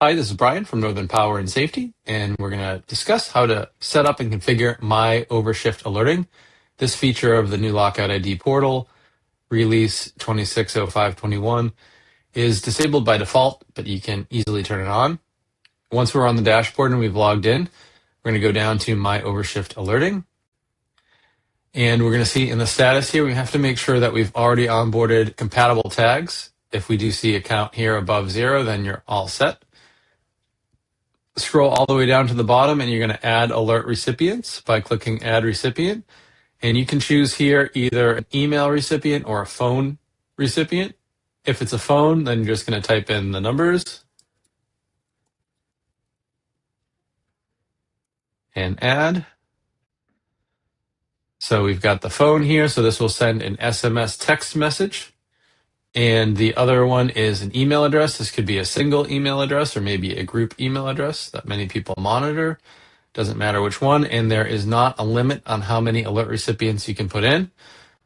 Hi, this is Brian from Northern Power and Safety, and we're going to discuss how to set up and configure My Overshift Alerting. This feature of the new Lockout ID portal, release 260521, is disabled by default, but you can easily turn it on. Once we're on the dashboard and we've logged in, we're going to go down to My Overshift Alerting. And we're going to see in the status here, we have to make sure that we've already onboarded compatible tags. If we do see a count here above 0, then you're all set. Scroll all the way down to the bottom and you're going to add alert recipients by clicking add recipient. And you can choose here either an email recipient or a phone recipient. If it's a phone, then you're just going to type in the numbers and add. So we've got the phone here. So this will send an SMS text message. And the other one is an email address. This could be a single email address or maybe a group email address that many people monitor. Doesn't matter which one. And there is not a limit on how many alert recipients you can put in.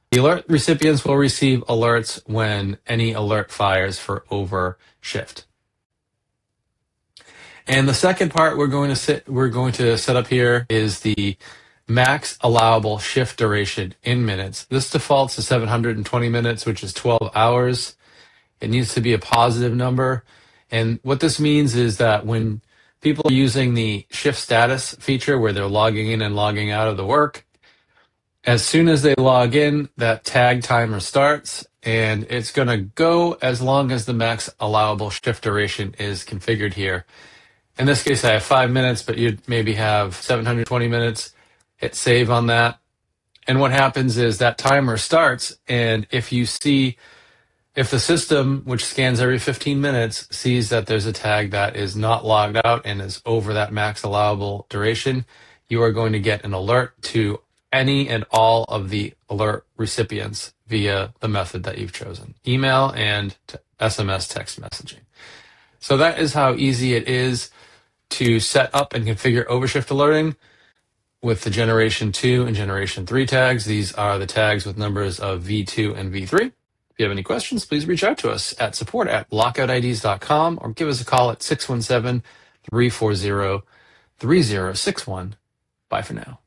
The alert recipients will receive alerts when any alert fires for overshift. And the second part we're going to set up here is the max allowable shift duration in minutes. This defaults to 720 minutes, which is 12 hours. It needs to be a positive number. And what this means is that when people are using the shift status feature where they're logging in and logging out of the work, as soon as they log in, that tag timer starts, and it's going to go as long as the max allowable shift duration is configured here. In this case, I have 5 minutes, but you'd maybe have 720 minutes. Hit save on that. And what happens is that timer starts, and if the system, which scans every 15 minutes, sees that there's a tag that is not logged out and is over that max allowable duration, you are going to get an alert to any and all of the alert recipients via the method that you've chosen, email and SMS text messaging. So that is how easy it is to set up and configure overshift alerting with the Generation 2 and Generation 3 tags. These are the tags with numbers of V2 and V3. If you have any questions, please reach out to us at support@lockoutids.com or give us a call at 617-340-3061. Bye for now.